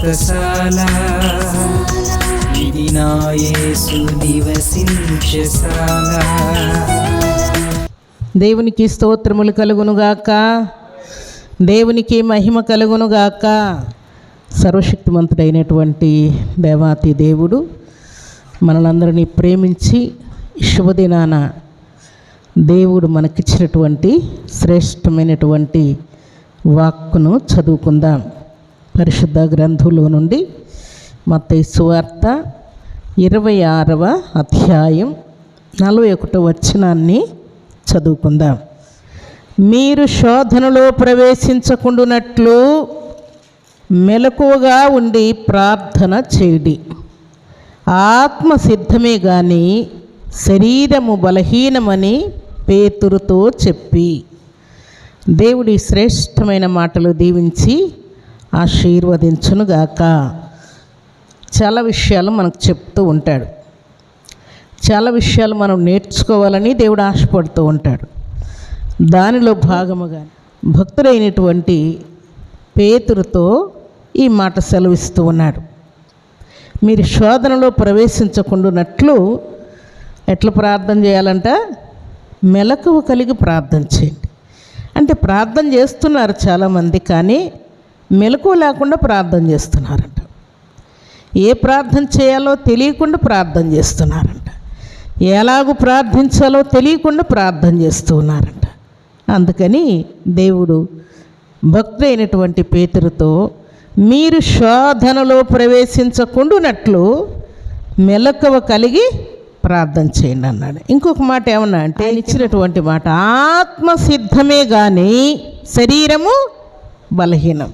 వ్రతశాల ఇది నా యేసు నివసించశాల. దేవునికి స్తోత్రములు కలుగునుగాక, దేవునికి మహిమ కలుగునుగాక. సర్వశక్తిమంతుడైనటువంటి దేవాతి దేవుడు మనలందరినీ ప్రేమించి శుభదినాన దేవుడు మనకిచ్చినటువంటి శ్రేష్టమైనటువంటి వాక్కును చదువుకుందాం. పరిశుద్ధ గ్రంథంలో నుండి మత్తయి సువార్త 26వ అధ్యాయం 41వ వచనాన్ని చదువుకుందాం. మీరు శోధనలో ప్రవేశించకుండునట్లు మెలకువగా ఉండి ప్రార్థన చేయుడి. ఆత్మ సిద్ధమే గాని శరీరము బలహీనమని పేతురుతో చెప్పి. దేవుడి శ్రేష్టమైన మాటలు దీవించి ఆశీర్వదించునుగాక. చాలా విషయాలు మనకు చెప్తూ ఉంటాడు, చాలా విషయాలు మనం నేర్చుకోవాలని దేవుడు ఆశపడుతూ ఉంటాడు. దానిలో భాగముగా భక్తుడైనటువంటి పేతురుతో ఈ మాట సెలవిస్తూ ఉన్నాడు. మీరు శోధనలో ప్రవేశించకుండానట్లు ఎట్లా ప్రార్థన చేయాలంట? మెలకువ కలిగి ప్రార్థన చేయండి. అంటే ప్రార్థన చేస్తున్నారు చాలామంది, కానీ మెలకువ లేకుండా ప్రార్థన చేస్తున్నారంట. ఏ ప్రార్థన చేయాలో తెలియకుండా ప్రార్థన చేస్తున్నారంట. ఎలాగూ ప్రార్థించాలో తెలియకుండా ప్రార్థన చేస్తూ ఉన్నారంట. అందుకని దేవుడు భక్తుడైనటువంటి పేతురుతో మీరు శోధనలో ప్రవేశించకుండానట్లు మెలకువ కలిగి ప్రార్థన చేయండి అన్నాడు. ఇంకొక మాట ఏమన్నా అంటే ఆయన ఇచ్చినటువంటి మాట, ఆత్మ సిద్ధమే కానీ శరీరము బలహీనం.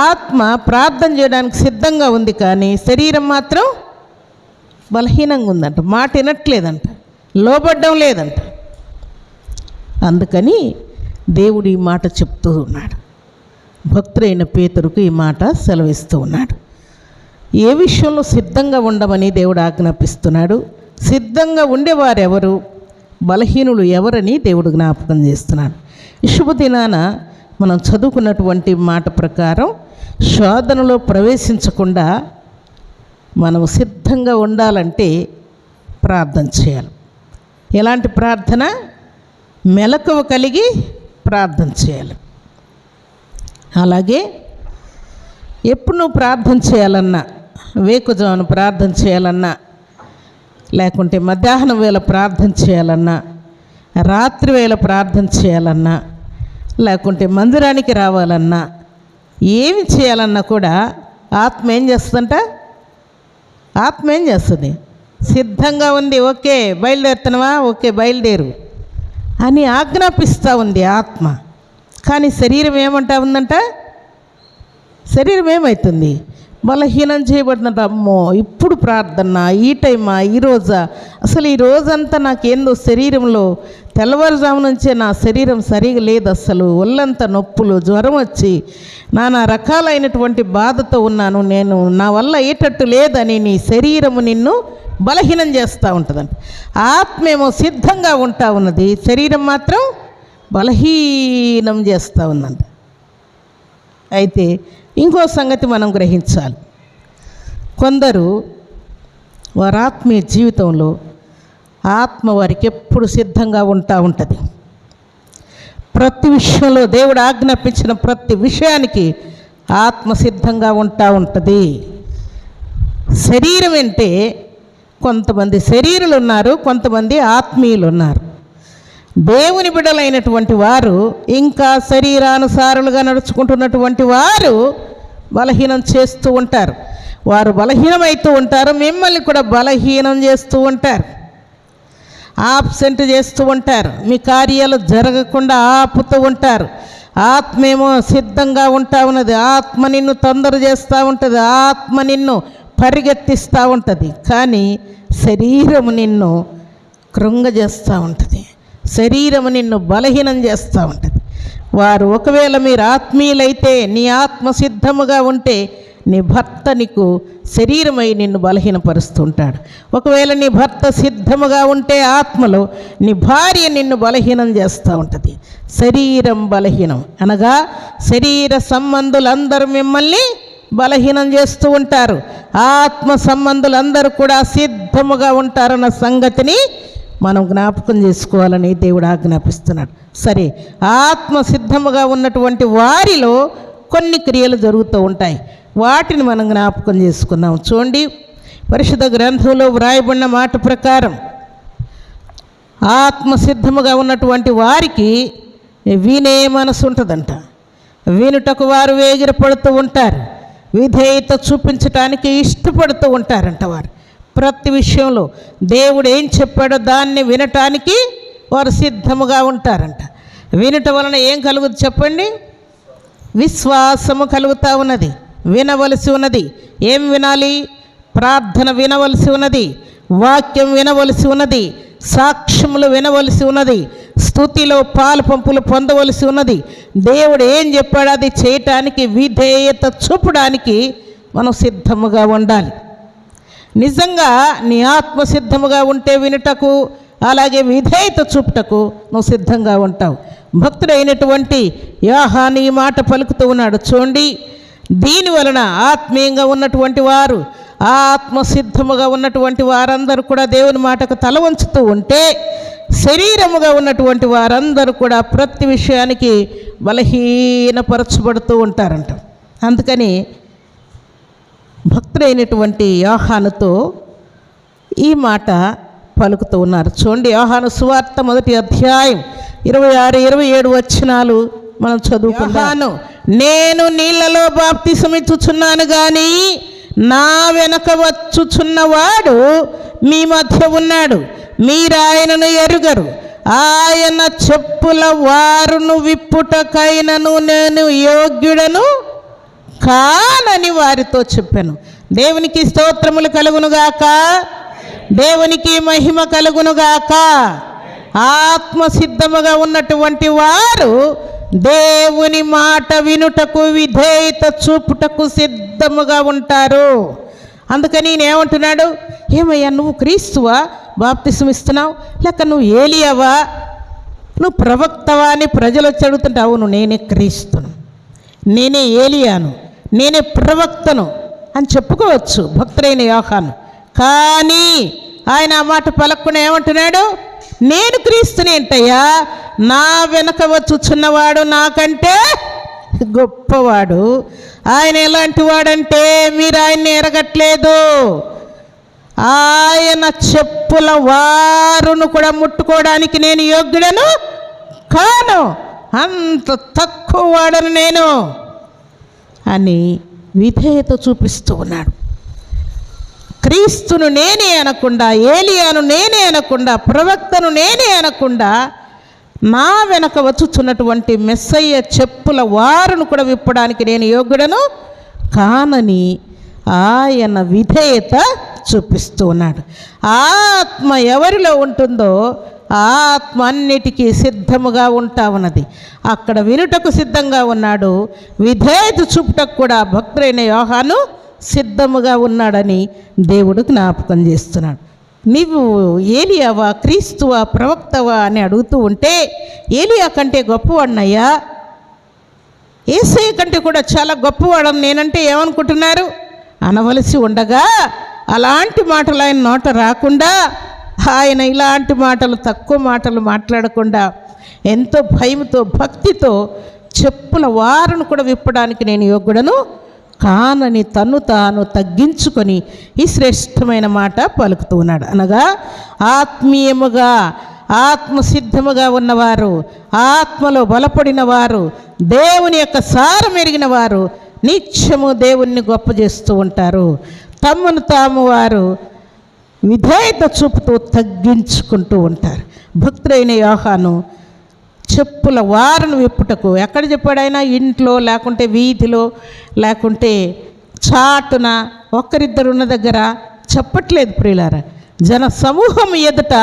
ఆత్మ ప్రార్థన చేయడానికి సిద్ధంగా ఉంది, కానీ శరీరం మాత్రం బలహీనంగా ఉందంట. మాట వినట్లేదంట, లోబడ్డం లేదంట. అందుకని దేవుడు ఈ మాట చెప్తూ ఉన్నాడు. భక్తుడైన పేతురుకు ఈ మాట సెలవిస్తూ ఉన్నాడు. ఏ విషయంలో సిద్ధంగా ఉండమని దేవుడు ఆజ్ఞాపిస్తున్నాడు? సిద్ధంగా ఉండేవారెవరు, బలహీనులు ఎవరని దేవుడు జ్ఞాపకం చేస్తున్నాడు. ఈ శుభదినాన మనం చదువుకున్నటువంటి మాట ప్రకారం శోధనలో ప్రవేశించకుండా మనం సిద్ధంగా ఉండాలంటే ప్రార్థన చేయాలి. ఎలాంటి ప్రార్థన? మెలకువ కలిగి ప్రార్థన చేయాలి. అలాగే ఎప్పుడు నువ్వు ప్రార్థన చేయాలన్నా, వేకుజామున ప్రార్థన చేయాలన్నా, లేకుంటే మధ్యాహ్నం వేళ ప్రార్థన చేయాలన్నా, రాత్రి వేళ ప్రార్థన చేయాలన్నా, లేకుంటే మందిరానికి రావాలన్నా, ఏమి చేయాలన్నా కూడా ఆత్మ ఏం చేస్తుందంట? ఆత్మ ఏం చేస్తుంది? సిద్ధంగా ఉంది. ఓకే బయలుదేరుతున్నావా? ఓకే బయలుదేరు అని ఆజ్ఞాపిస్తూ ఉంది ఆత్మ. కానీ శరీరం ఏమంటా ఉందంట? శరీరం ఏమవుతుంది? బలహీనం చేయబడినట్టు. అమ్మో ఇప్పుడు ప్రార్థన, ఈ టైమా, ఈరోజా? అసలు ఈ రోజంతా నాకేందో శరీరంలో తెల్లవారుజాము నుంచే నా శరీరం సరిగా లేదు. అసలు ఒళ్ళంతా నొప్పులు, జ్వరం వచ్చి నానా రకాలైనటువంటి బాధతో ఉన్నాను. నేను నా వల్ల అయ్యేటట్టు లేదని నీ శరీరము నిన్ను బలహీనం చేస్తూ ఉంటుందంట. ఆత్మేమో సిద్ధంగా ఉంటా ఉన్నది, శరీరం మాత్రం బలహీనం చేస్తూ ఉందంట. అయితే ఇంకో సంగతి మనం గ్రహించాలి. కొందరు వారి ఆత్మీయ జీవితంలో ఆత్మ వారికి ఎప్పుడు సిద్ధంగా ఉంటా ఉంటుంది. ప్రతి విషయంలో దేవుడు ఆజ్ఞాపించిన ప్రతి విషయానికి ఆత్మ సిద్ధంగా ఉంటా ఉంటుంది. శరీరం అంటే కొంతమంది శరీరులు ఉన్నారు, కొంతమంది ఆత్మీయులు ఉన్నారు. దేవుని బిడ్డలైనటువంటి వారు ఇంకా శరీరానుసారులుగా నడుచుకుంటున్నటువంటి వారు బలహీనం చేస్తూ ఉంటారు. వారు బలహీనమవుతూ ఉంటారు, మిమ్మల్ని కూడా బలహీనం చేస్తూ ఉంటారు, ఆబ్సెంట్ చేస్తూ ఉంటారు, మీ కార్యాలు జరగకుండా ఆపుతూ ఉంటారు. ఆత్మేమో సిద్ధంగా ఉంటా ఉన్నది, ఆత్మ నిన్ను తొందర చేస్తూ ఉంటుంది, ఆత్మ నిన్ను పరిగెత్తిస్తూ ఉంటుంది. కానీ శరీరము నిన్ను కృంగజేస్తూ ఉంటుంది, శరీరము నిన్ను బలహీనం చేస్తూ ఉంటుంది. వారు ఒకవేళ మీరు ఆత్మీయులైతే, నీ ఆత్మ సిద్ధముగా ఉంటే నీ భర్త నీకు శరీరమై నిన్ను బలహీనపరుస్తుంటాడు. ఒకవేళ నీ భర్త సిద్ధముగా ఉంటే ఆత్మలో, నీ భార్య నిన్ను బలహీనం చేస్తూ ఉంటుంది. శరీరం బలహీనం అనగా శరీర సంబంధులందరూ మిమ్మల్ని బలహీనం చేస్తూ ఉంటారు. ఆత్మ సంబంధులందరూ కూడా సిద్ధముగా ఉంటారన్న సంగతిని మనం జ్ఞాపకం చేసుకోవాలని దేవుడు ఆజ్ఞాపిస్తున్నాడు. సరే, ఆత్మ సిద్ధముగా ఉన్నటువంటి వారిలో కొన్ని క్రియలు జరుగుతూ ఉంటాయి. వాటిని మనం జ్ఞాపకం చేసుకున్నాం. చూడండి, పరిశుద్ధ గ్రంథంలో వ్రాయబడిన మాట ప్రకారం ఆత్మ సిద్ధముగా ఉన్నటువంటి వారికి వినే మనసు ఉంటుందంట. వినుటకు వారు వేగిరపడుతూ ఉంటారు. విధేయత చూపించటానికి ఇష్టపడుతూ ఉంటారంట. వారు ప్రతి విషయంలో దేవుడు ఏం చెప్పాడో దాన్ని వినటానికి వారు సిద్ధముగా ఉంటారంట. వినటం వలన ఏం కలుగుతుంది చెప్పండి? విశ్వాసము కలుగుతూ ఉన్నది. వినవలసి ఉన్నది. ఏం వినాలి? ప్రార్థన వినవలసి ఉన్నది, వాక్యం వినవలసి ఉన్నది, సాక్ష్యములు వినవలసి ఉన్నది, స్తుతిలో పాలు పంపులు పొందవలసి ఉన్నది. దేవుడు ఏం చెప్పాడో అది చేయటానికి, విధేయత చూపడానికి మనం సిద్ధముగా ఉండాలి. నిజంగా నీ ఆత్మ సిద్ధముగా ఉంటే వినుటకు, అలాగే విధేయత చూపుటకు నువ్వు సిద్ధంగా ఉంటావు. భక్తుడైనటువంటి యోహాను ఈ మాట పలుకుతూ ఉన్నాడు. చూడండి, దీని వలన ఆత్మీయంగా ఉన్నటువంటి వారు, ఆత్మ సిద్ధముగా ఉన్నటువంటి వారందరూ కూడా దేవుని మాటకు తల వంచుతూ ఉంటే, శరీరముగా ఉన్నటువంటి వారందరూ కూడా ప్రతి విషయానికి బలహీనపరచబడుతూ ఉంటారంట. అందుకని భక్తుడైనటువంటి యోహానుతో ఈ మాట పలుకుతూ ఉన్నారు. చూడండి, యోహాను సువార్త 1వ అధ్యాయం 26-27 వచనాలు మనం చదువుకున్నాను. నేను నీళ్లలో బాప్తిసం ఇచ్చుచున్నాను కానీ నా వెనక వచ్చుచున్నవాడు మీ మధ్య ఉన్నాడు, మీరు ఆయనను ఎరుగరు. ఆయన చెప్పుల వారును విప్పుటకైనను నేను యోగ్యుడను కానని వారితో చెప్పాను. దేవునికి స్తోత్రములు కలుగునుగాక, దేవునికి మహిమ కలుగునుగాక. ఆత్మ సిద్ధముగా ఉన్నటువంటి వారు దేవుని మాట వినుటకు, విధేయత చూపుటకు సిద్ధముగా ఉంటారు. అందుకని నేనేమంటున్నాడు? ఏమయ్యా, నువ్వు క్రీస్తువా బాప్తిసం ఇస్తున్నావు, లేక నువ్వు ఏలియావా, నువ్వు ప్రవక్తవా అని ప్రజలు వచ్చి అడుగుతుంటే, అవును నేనే క్రీస్తును, నేనే ఏలియాను, నేనే ప్రవక్తను అని చెప్పుకోవచ్చు భక్తుడైన యోహాను. కానీ ఆయన ఆ మాట పలకుండా ఏమంటున్నాడు? నేను క్రీస్తునేంటయ్యా, నా వెనక వచ్చుచున్నవాడు నాకంటే గొప్పవాడు. ఆయన ఎలాంటి వాడంటే మీరు ఆయన్ని ఎరగట్లేదు. ఆయన చెప్పుల వారును కూడా ముట్టుకోవడానికి నేను యోగ్యుడను కాను, అంత తక్కువ వాడను నేను అని విధేయత చూపిస్తూ ఉన్నాడు. క్రీస్తును నేనే అనకుండా, ఏలియాను నేనే అనకుండా, ప్రవక్తను నేనే అనకుండా, నా వెనక వచ్చుచున్నటువంటి మెస్సయ్య చెప్పుల వారును కూడా విప్పడానికి నేను యోగ్యుడను కానని ఆయన విధేయత చూపిస్తూ ఉన్నాడు. ఆత్మ ఎవరిలో ఉంటుందో ఆత్మ అన్నిటికీ సిద్ధముగా ఉంటా ఉన్నది. అక్కడ వినుటకు సిద్ధంగా ఉన్నాడు, విధేయత చూపుటకు కూడా భక్తుడైన యోహాను సిద్ధముగా ఉన్నాడని దేవుడు జ్ఞాపకం చేస్తున్నాడు. నీవు ఏలియావా, క్రీస్తువా, ప్రవక్తవా అని అడుగుతూ ఉంటే, ఏలియా కంటే గొప్పవాడినయ్యా, యేసయ్య కంటే కూడా చాలా గొప్పవాడని నేనంటే ఏమనుకుంటున్నారు అనవలసి ఉండగా, అలాంటి మాటలు ఆయన నోట రాకుండా, ఆయన ఇలాంటి మాటలు, తక్కువ మాటలు మాట్లాడకుండా ఎంతో భయంతో, భక్తితో చెప్పుల వారును కూడా విప్పడానికి నేను యోగ్యుడను కానని తన్ను తాను తగ్గించుకొని ఈ శ్రేష్టమైన మాట పలుకుతూ ఉన్నాడు. అనగా ఆత్మీయముగా, ఆత్మసిద్ధముగా ఉన్నవారు, ఆత్మలో బలపడిన వారు, దేవుని యొక్క సారం ఎరిగిన వారు నిత్యము దేవుణ్ణి గొప్ప చేస్తూ ఉంటారు. తమను తాము వారు విధేయత చూపుతూ తగ్గించుకుంటూ ఉంటారు. భక్తుడైన యోహాను చెప్పుల వారును విప్పుటకు ఎక్కడ చెప్పాడు ఆయన? ఇంట్లో, లేకుంటే వీధిలో, లేకుంటే చాటున, ఒక్కరిద్దరున్న దగ్గర చెప్పట్లేదు ప్రియులారా. జన సమూహం ఎదుట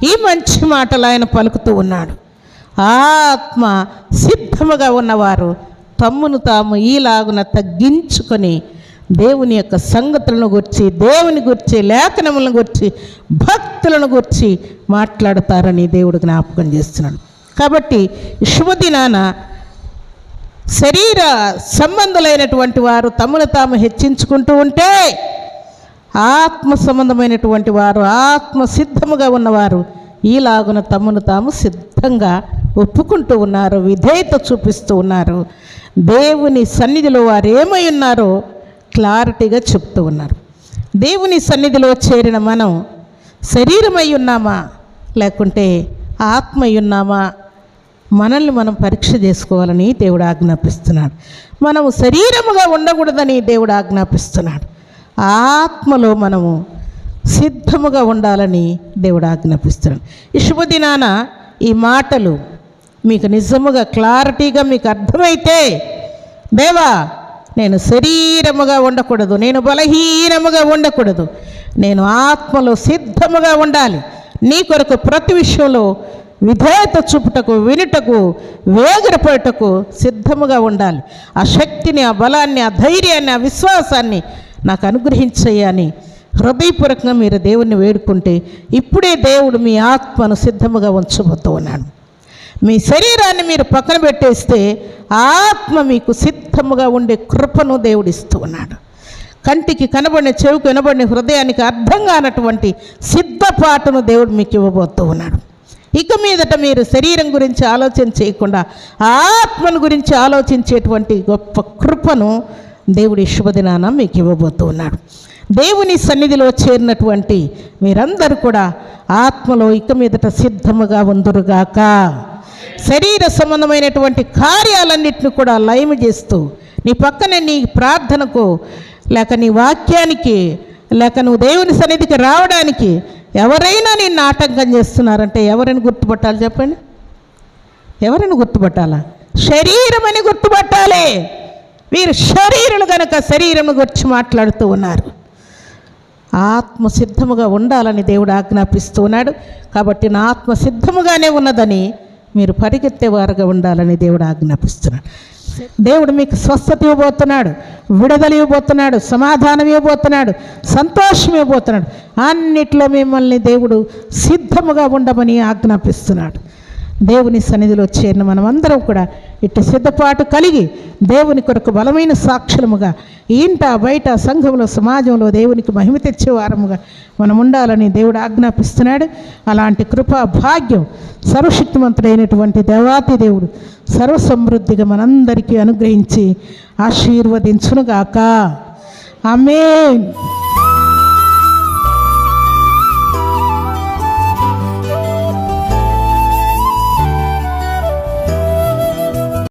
ఈ మంచి మాటలు ఆయన పలుకుతూ ఉన్నాడు. ఆత్మ సిద్ధముగా ఉన్నవారు తమ్మును తాము ఈలాగున తగ్గించుకొని దేవుని యొక్క సంగతులను గురించి, దేవుని గురించి, లేఖనములను గురించి, భక్తులను గురించి మాట్లాడతారని దేవుడు జ్ఞాపకం చేస్తున్నాడు. కాబట్టి శుభదినాన శరీర సంబంధులైనటువంటి వారు తమను తాము హెచ్చించుకుంటూ ఉంటే, ఆత్మ సంబంధమైనటువంటి వారు, ఆత్మ సిద్ధముగా ఉన్నవారు ఈలాగున తమను తాము సిద్ధంగా ఒప్పుకుంటూ ఉన్నారు, విధేయత చూపిస్తూ ఉన్నారు. దేవుని సన్నిధిలో వారు ఏమై ఉన్నారో క్లారిటీగా చెప్తూ ఉన్నారు. దేవుని సన్నిధిలో చేరిన మనం శరీరమై ఉన్నామా లేకుంటే ఆత్మై ఉన్నామా, మనల్ని మనం పరీక్ష చేసుకోవాలని దేవుడు ఆజ్ఞాపిస్తున్నాడు. మనము శరీరముగా ఉండకూడదని దేవుడు ఆజ్ఞాపిస్తున్నాడు. ఆత్మలో మనము సిద్ధముగా ఉండాలని దేవుడు ఆజ్ఞాపిస్తున్నాడు. ఈ శుభదినాన ఈ మాటలు మీకు నిజముగా క్లారిటీగా మీకు అర్థమైతే, దేవా నేను శరీరముగా ఉండకూడదు, నేను బలహీనముగా ఉండకూడదు, నేను ఆత్మలో సిద్ధముగా ఉండాలి, నీ కొరకు ప్రతి విషయంలో విధేయత చూపుటకు, వినుటకు, వేగిరపడటకు సిద్ధముగా ఉండాలి. ఆ శక్తిని, ఆ బలాన్ని, ఆ ధైర్యాన్ని, ఆ విశ్వాసాన్ని నాకు అనుగ్రహించయ్యని హృదయపూర్వకంగా మీరు దేవుణ్ణి వేడుకుంటే, ఇప్పుడే దేవుడు మీ ఆత్మను సిద్ధముగా ఉంచబోతూ ఉన్నాడు. మీ శరీరాన్ని మీరు పక్కన పెట్టేస్తే ఆత్మ మీకు సిద్ధముగా ఉండే కృపను దేవుడిస్తూ ఉన్నాడు. కంటికి కనబడిన, చెవికి వినబడిన, హృదయానికి అర్థం కానటువంటి సిద్ధపాటును దేవుడు మీకు ఇవ్వబోతూ ఉన్నాడు. ఇక మీదట మీరు శరీరం గురించి ఆలోచన చేయకుండా ఆత్మను గురించి ఆలోచించేటువంటి గొప్ప కృపను దేవుడి శుభదినాన మీకు ఇవ్వబోతూ ఉన్నాడు. దేవుని సన్నిధిలో చేరినటువంటి మీరందరూ కూడా ఆత్మలో ఇక మీదట సిద్ధముగా ఉందురుగాక. శరీర సంబంధమైనటువంటి కార్యాలన్నింటిని కూడా లయము చేస్తూ, నీ పక్కనే నీ ప్రార్థనకు లేక నీ వాక్యానికి లేక నువ్వు దేవుని సన్నిధికి రావడానికి ఎవరైనా నిన్ను ఆటంకం చేస్తున్నారంటే ఎవరైనా గుర్తుపట్టాలి చెప్పండి? ఎవరైనా గుర్తుపట్టాలా? శరీరం అని గుర్తుపట్టాలి. వీరు శరీరులు కనుక శరీరం గురించి మాట్లాడుతూ ఉన్నారు. ఆత్మ సిద్ధముగా ఉండాలని దేవుడు ఆజ్ఞాపిస్తూ ఉన్నాడు. కాబట్టి నా ఆత్మ సిద్ధముగానే ఉన్నదని మీరు పరిగెత్తేవారుగా ఉండాలని దేవుడు ఆజ్ఞాపిస్తున్నాడు. దేవుడు మీకు స్వస్థత ఇవ్వబోతున్నాడు, విడుదల ఇవ్వబోతున్నాడు, సమాధానం ఇవ్వబోతున్నాడు, సంతోషం ఇవ్వబోతున్నాడు. అన్నిట్లో మిమ్మల్ని దేవుడు సిద్ధముగా ఉండమని ఆజ్ఞాపిస్తున్నాడు. దేవుని సన్నిధిలో చేరిన మనమందరం కూడా ఇటు సిద్ధపాటు కలిగి దేవుని కొరకు బలమైన సాక్షులముగా ఇంట బయట సంఘంలో సమాజంలో దేవునికి మహిమ తెచ్చే వారముగా మనం ఉండాలని దేవుడు ఆజ్ఞాపిస్తున్నాడు. అలాంటి కృపా భాగ్యం సర్వశక్తిమంతుడైనటువంటి దేవాతి దేవుడు సర్వసమృద్ధిగా మనందరికీ అనుగ్రహించి ఆశీర్వదించునుగాక. ఆమేన్.